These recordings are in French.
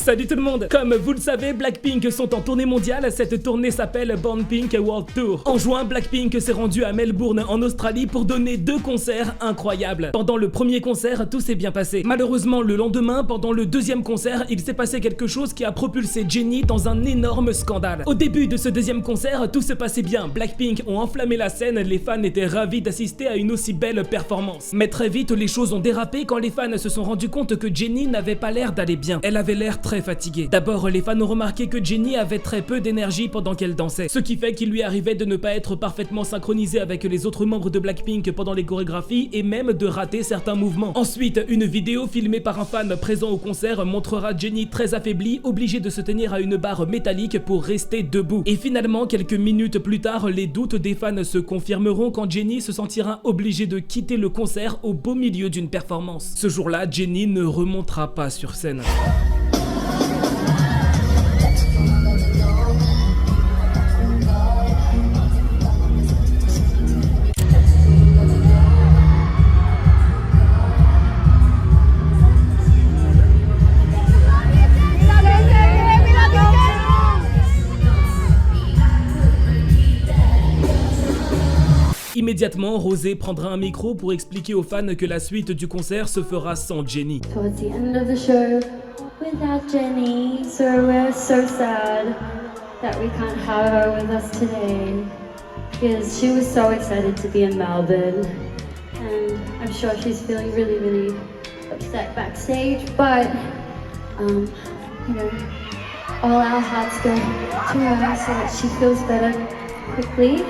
Salut tout le monde. Comme vous le savez, Blackpink sont en tournée mondiale. Cette tournée s'appelle Born Pink World Tour. En juin, Blackpink s'est rendu à Melbourne en Australie pour donner 2 concerts incroyables. Pendant le premier concert, tout s'est bien passé. Malheureusement, le lendemain, pendant le deuxième concert, il s'est passé quelque chose qui a propulsé Jennie dans un énorme scandale. Au début de ce deuxième concert, tout se passait bien. Blackpink ont enflammé la scène, les fans étaient ravis d'assister à une aussi belle performance. Mais très vite, les choses ont dérapé quand les fans se sont rendus compte que Jennie n'avait pas l'air d'aller bien. Elle avait l'air très fatiguée. D'abord, les fans ont remarqué que Jennie avait très peu d'énergie pendant qu'elle dansait, ce qui fait qu'il lui arrivait de ne pas être parfaitement synchronisée avec les autres membres de Blackpink pendant les chorégraphies et même de rater certains mouvements. Ensuite, une vidéo filmée par un fan présent au concert montrera Jennie très affaiblie, obligée de se tenir à une barre métallique pour rester debout. Et finalement, quelques minutes plus tard, les doutes des fans se confirmeront quand Jennie se sentira obligée de quitter le concert au beau milieu d'une performance. Ce jour-là, Jennie ne remontera pas sur scène. Immédiatement, Rosé prendra un micro pour expliquer aux fans que la suite du concert se fera sans Jennie. Towards the end of the show, without Jennie, so we're so sad that we can't have her with us today because she was so excited to be in Melbourne, and I'm sure she's feeling really upset backstage, but you know, all our hearts go to her so that she feels better quickly.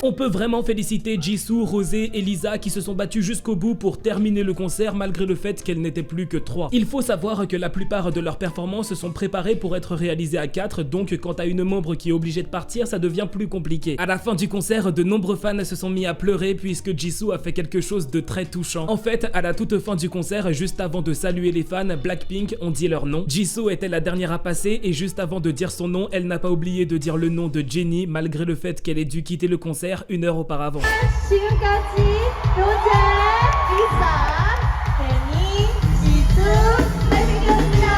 On peut vraiment féliciter Jisoo, Rosé et Lisa qui se sont battus jusqu'au bout pour terminer le concert malgré le fait qu'elles n'étaient plus que 3. Il faut savoir que la plupart de leurs performances sont préparées pour être réalisées à 4, donc quand t'as une membre qui est obligée de partir, ça devient plus compliqué. À la fin du concert, de nombreux fans se sont mis à pleurer puisque Jisoo a fait quelque chose de très touchant. En fait, à la toute fin du concert, juste avant de saluer les fans, Blackpink ont dit leur nom. Jisoo était la dernière à passer et juste avant de dire son nom, elle n'a pas oublié de dire le nom de Jennie malgré le fait qu'elle ait dû quitter le concert 1 heure auparavant. 지금까지 로제, 리사, 데니, 지수, 블랙핑크였습니다.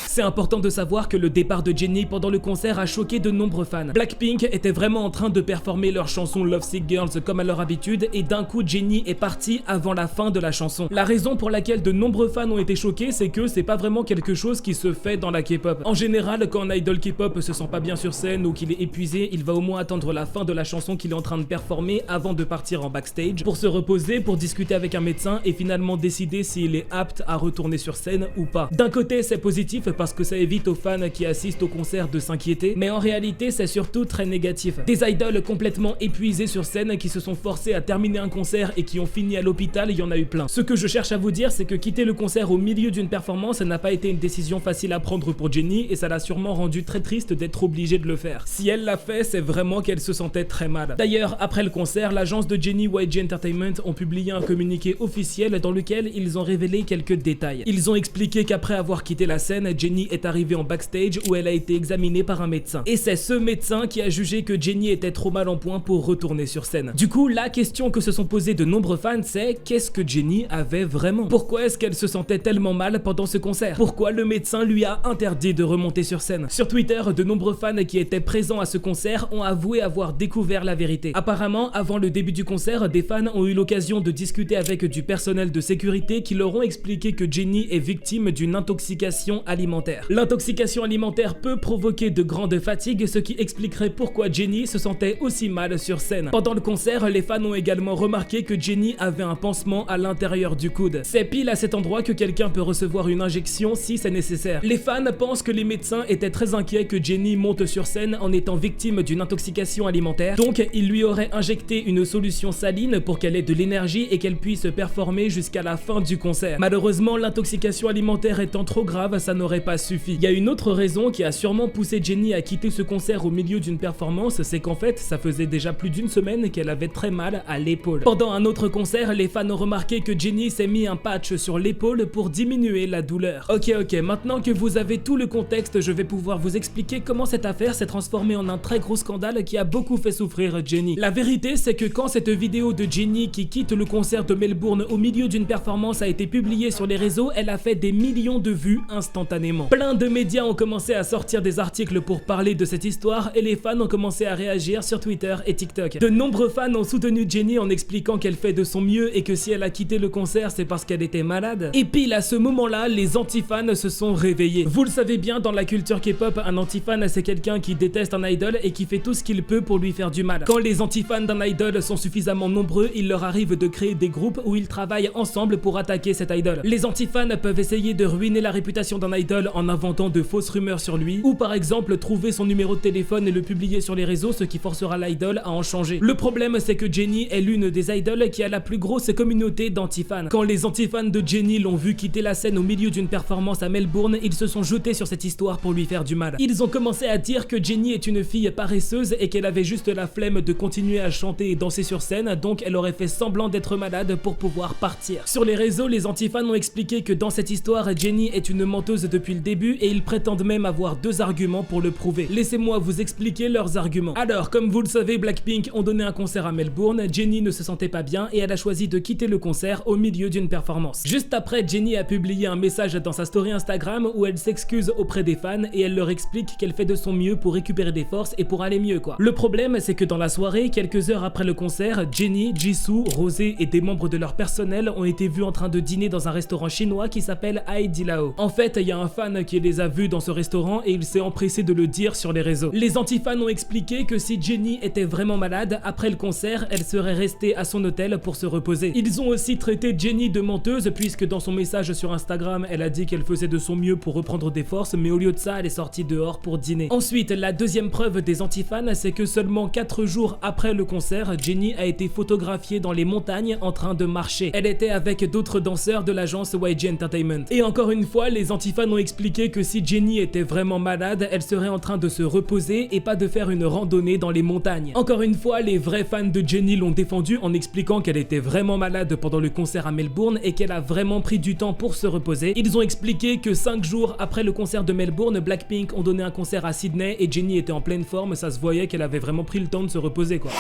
C'est important de savoir que le départ de Jennie pendant le concert a choqué de nombreux fans. Blackpink était vraiment en train de performer leur chanson Lovesick Girls comme à leur habitude et d'un coup Jennie est partie avant la fin de la chanson. La raison pour laquelle de nombreux fans ont été choqués, c'est que c'est pas vraiment quelque chose qui se fait dans la K-pop. En général, quand un idol K-pop se sent pas bien sur scène ou qu'il est épuisé, il va au moins attendre la fin de la chanson qu'il est en train de performer avant de partir en backstage pour se reposer, pour discuter avec un médecin et finalement décider s'il est apte à retourner sur scène ou pas. D'un côté, c'est positif parce que ça évite aux fans qui assistent au concert de s'inquiéter, mais en réalité c'est surtout très négatif. Des idols complètement épuisés sur scène qui se sont forcés à terminer un concert et qui ont fini à l'hôpital, il y en a eu plein. Ce que je cherche à vous dire, c'est que quitter le concert au milieu d'une performance n'a pas été une décision facile à prendre pour Jennie et ça l'a sûrement rendu très triste d'être obligée de le faire. Si elle l'a fait, c'est vraiment qu'elle se sentait très mal. D'ailleurs, après le concert, l'agence de Jennie, YG Entertainment, ont publié un communiqué officiel dans lequel ils ont révélé quelques détails. Ils ont expliqué qu'après avoir quitté la scène, Jennie est arrivée en backstage où elle a été examinée par un médecin. Et c'est ce médecin qui a jugé que Jennie était trop mal en point pour retourner sur scène. Du coup, la question que se sont posées de nombreux fans, c'est qu'est-ce que Jennie avait vraiment? Pourquoi est-ce qu'elle se sentait tellement mal pendant ce concert? Pourquoi le médecin lui a interdit de remonter sur scène? Sur Twitter, de nombreux fans qui étaient présents à ce concert ont avoué avoir découvert la vérité. Apparemment, avant le début du concert, des fans ont eu l'occasion de discuter avec du personnel de sécurité qui leur ont expliqué que Jennie est victime d'une intoxication alimentaire. L'intoxication alimentaire peut provoquer de grandes fatigues, ce qui expliquerait pourquoi Jennie se sentait aussi mal sur scène. Pendant le concert, les fans ont également remarqué que Jennie avait un pansement à l'intérieur du coude. C'est pile à cet endroit que quelqu'un peut recevoir une injection si c'est nécessaire. Les fans pensent que les médecins étaient très inquiets que Jennie monte sur scène en étant victime d'une intoxication alimentaire, donc ils lui auraient injecté une solution saline pour qu'elle ait de l'énergie et qu'elle puisse performer jusqu'à la fin du concert. Malheureusement, l'intoxication alimentaire étant trop grave, ça n'aurait pas ça suffit. Il y a une autre raison qui a sûrement poussé Jennie à quitter ce concert au milieu d'une performance, c'est qu'en fait, ça faisait déjà plus d'une semaine qu'elle avait très mal à l'épaule. Pendant un autre concert, les fans ont remarqué que Jennie s'est mis un patch sur l'épaule pour diminuer la douleur. Ok, maintenant que vous avez tout le contexte, je vais pouvoir vous expliquer comment cette affaire s'est transformée en un très gros scandale qui a beaucoup fait souffrir Jennie. La vérité, c'est que quand cette vidéo de Jennie qui quitte le concert de Melbourne au milieu d'une performance a été publiée sur les réseaux, elle a fait des millions de vues instantanément. Plein de médias ont commencé à sortir des articles pour parler de cette histoire et les fans ont commencé à réagir sur Twitter et TikTok. De nombreux fans ont soutenu Jennie en expliquant qu'elle fait de son mieux et que si elle a quitté le concert, c'est parce qu'elle était malade. Et pile à ce moment-là, les anti-fans se sont réveillés. Vous le savez bien, dans la culture K-pop, un anti-fan c'est quelqu'un qui déteste un idol et qui fait tout ce qu'il peut pour lui faire du mal. Quand les anti-fans d'un idol sont suffisamment nombreux, il leur arrive de créer des groupes où ils travaillent ensemble pour attaquer cet idol. Les anti-fans peuvent essayer de ruiner la réputation d'un idol en inventant de fausses rumeurs sur lui, ou par exemple trouver son numéro de téléphone et le publier sur les réseaux, ce qui forcera l'idol à en changer. Le problème, c'est que Jennie est l'une des idoles qui a la plus grosse communauté d'anti-fans. Quand les anti-fans de Jennie l'ont vu quitter la scène au milieu d'une performance à Melbourne, ils se sont jetés sur cette histoire pour lui faire du mal. Ils ont commencé à dire que Jennie est une fille paresseuse et qu'elle avait juste la flemme de continuer à chanter et danser sur scène, donc elle aurait fait semblant d'être malade pour pouvoir partir. Sur les réseaux, les anti-fans ont expliqué que dans cette histoire, Jennie est une menteuse depuis le début et ils prétendent même avoir deux arguments pour le prouver. Laissez-moi vous expliquer leurs arguments. Alors, comme vous le savez, Blackpink ont donné un concert à Melbourne, Jennie ne se sentait pas bien et elle a choisi de quitter le concert au milieu d'une performance. Juste après, Jennie a publié un message dans sa story Instagram où elle s'excuse auprès des fans et elle leur explique qu'elle fait de son mieux pour récupérer des forces et pour aller mieux quoi. Le problème, c'est que dans la soirée, quelques heures après le concert, Jennie, Jisoo, Rosé et des membres de leur personnel ont été vus en train de dîner dans un restaurant chinois qui s'appelle Hai Di Lao. En fait, il y a un fan qui les a vus dans ce restaurant et il s'est empressé de le dire sur les réseaux. Les anti-fans ont expliqué que si Jennie était vraiment malade, après le concert, elle serait restée à son hôtel pour se reposer. Ils ont aussi traité Jennie de menteuse puisque dans son message sur Instagram, elle a dit qu'elle faisait de son mieux pour reprendre des forces, mais au lieu de ça, elle est sortie dehors pour dîner. Ensuite, la deuxième preuve des anti-fans, c'est que seulement 4 jours après le concert, Jennie a été photographiée dans les montagnes en train de marcher. Elle était avec d'autres danseurs de l'agence YG Entertainment. Et encore une fois, les anti-fans ont expliqué que si Jennie était vraiment malade, elle serait en train de se reposer et pas de faire une randonnée dans les montagnes. Encore une fois, les vrais fans de Jennie l'ont défendue en expliquant qu'elle était vraiment malade pendant le concert à Melbourne et qu'elle a vraiment pris du temps pour se reposer. Ils ont expliqué que 5 jours après le concert de Melbourne, Blackpink ont donné un concert à Sydney et Jennie était en pleine forme, ça se voyait qu'elle avait vraiment pris le temps de se reposer quoi.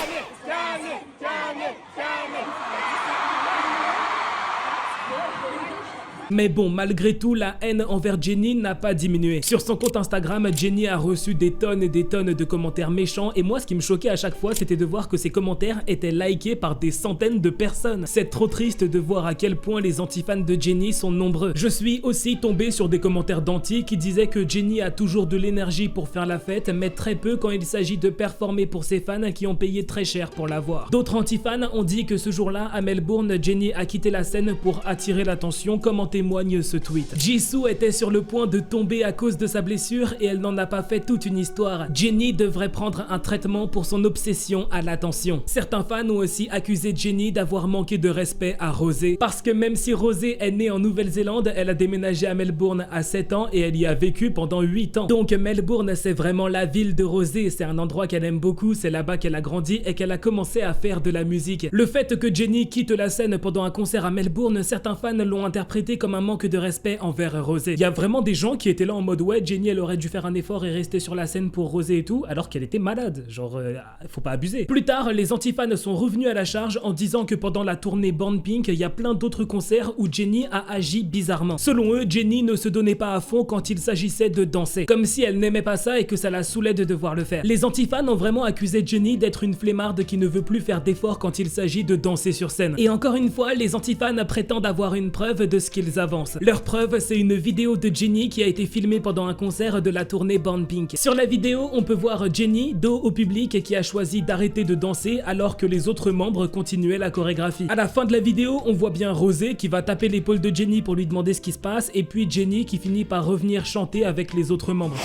Mais bon, malgré tout, la haine envers Jennie n'a pas diminué. Sur son compte Instagram, Jennie a reçu des tonnes et des tonnes de commentaires méchants et moi ce qui me choquait à chaque fois c'était de voir que ces commentaires étaient likés par des centaines de personnes. C'est trop triste de voir à quel point les anti-fans de Jennie sont nombreux. Je suis aussi tombé sur des commentaires d'anti qui disaient que Jennie a toujours de l'énergie pour faire la fête mais très peu quand il s'agit de performer pour ses fans qui ont payé très cher pour la voir. D'autres anti-fans ont dit que ce jour-là à Melbourne, Jennie a quitté la scène pour attirer l'attention comme en témoigne ce tweet. Jisoo était sur le point de tomber à cause de sa blessure et elle n'en a pas fait toute une histoire. Jennie devrait prendre un traitement pour son obsession à l'attention. Certains fans ont aussi accusé Jennie d'avoir manqué de respect à Rosé. Parce que même si Rosé est née en Nouvelle-Zélande, elle a déménagé à Melbourne à 7 ans et elle y a vécu pendant 8 ans. Donc Melbourne c'est vraiment la ville de Rosé, c'est un endroit qu'elle aime beaucoup, c'est là-bas qu'elle a grandi et qu'elle a commencé à faire de la musique. Le fait que Jennie quitte la scène pendant un concert à Melbourne, certains fans l'ont interprété comme un manque de respect envers Rosé. Il y a vraiment des gens qui étaient là en mode ouais, Jennie elle aurait dû faire un effort et rester sur la scène pour Rosé et tout, alors qu'elle était malade. Genre, faut pas abuser. Plus tard, les anti-fans sont revenus à la charge en disant que pendant la tournée Born Pink, il y a plein d'autres concerts où Jennie a agi bizarrement. Selon eux, Jennie ne se donnait pas à fond quand il s'agissait de danser, comme si elle n'aimait pas ça et que ça la saoulait de devoir le faire. Les anti-fans ont vraiment accusé Jennie d'être une flemmarde qui ne veut plus faire d'efforts quand il s'agit de danser sur scène. Et encore une fois, les anti-fans prétendent avoir une preuve de ce qu'ils avancent. Leur preuve, c'est une vidéo de Jennie qui a été filmée pendant un concert de la tournée Born Pink. Sur la vidéo, on peut voir Jennie, dos au public, qui a choisi d'arrêter de danser alors que les autres membres continuaient la chorégraphie. À la fin de la vidéo, on voit bien Rosé qui va taper l'épaule de Jennie pour lui demander ce qui se passe et puis Jennie qui finit par revenir chanter avec les autres membres.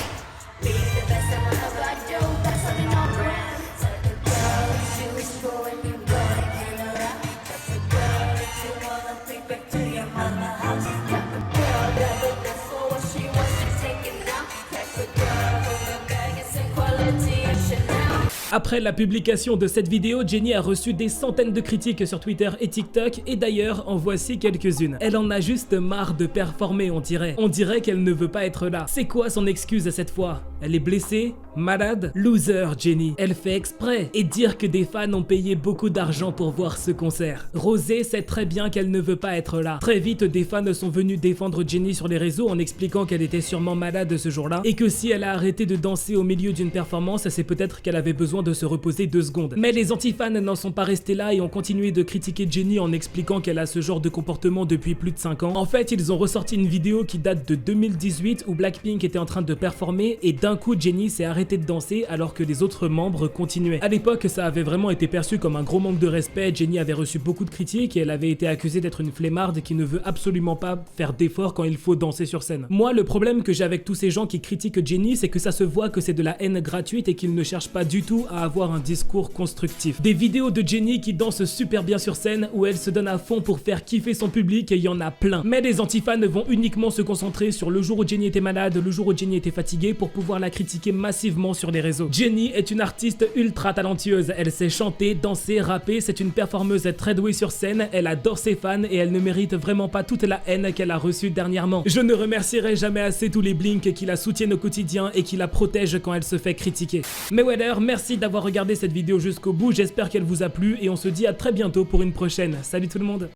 Après la publication de cette vidéo, Jennie a reçu des centaines de critiques sur Twitter et TikTok, et d'ailleurs en voici quelques-unes. Elle en a juste marre de performer, on dirait. On dirait qu'elle ne veut pas être là. C'est quoi son excuse cette fois? Elle est blessée? Malade? Loser, Jennie. Elle fait exprès. Et dire que des fans ont payé beaucoup d'argent pour voir ce concert. Rosé sait très bien qu'elle ne veut pas être là. Très vite, des fans sont venus défendre Jennie sur les réseaux en expliquant qu'elle était sûrement malade ce jour-là et que si elle a arrêté de danser au milieu d'une performance, c'est peut-être qu'elle avait besoin de se reposer 2 secondes. Mais les anti-fans n'en sont pas restés là et ont continué de critiquer Jennie en expliquant qu'elle a ce genre de comportement depuis plus de 5 ans. En fait, ils ont ressorti une vidéo qui date de 2018 où Blackpink était en train de performer et d'un coup Jennie s'est arrêtée de danser alors que les autres membres continuaient. À l'époque, ça avait vraiment été perçu comme un gros manque de respect. Jennie avait reçu beaucoup de critiques et elle avait été accusée d'être une flemmarde qui ne veut absolument pas faire d'efforts quand il faut danser sur scène. Moi, le problème que j'ai avec tous ces gens qui critiquent Jennie, c'est que ça se voit que c'est de la haine gratuite et qu'ils ne cherchent pas du tout à avoir un discours constructif. Des vidéos de Jennie qui danse super bien sur scène où elle se donne à fond pour faire kiffer son public, et il y en a plein. Mais les antifans vont uniquement se concentrer sur le jour où Jennie était malade, le jour où Jennie était fatiguée pour pouvoir la critiquer massivement sur les réseaux. Jennie est une artiste ultra talentueuse. Elle sait chanter, danser, rapper, c'est une performeuse très douée sur scène, elle adore ses fans et elle ne mérite vraiment pas toute la haine qu'elle a reçue dernièrement. Je ne remercierai jamais assez tous les Blink qui la soutiennent au quotidien et qui la protègent quand elle se fait critiquer. Mayweather, merci d'avoir regardé cette vidéo jusqu'au bout, j'espère qu'elle vous a plu et on se dit à très bientôt pour une prochaine. Salut tout le monde!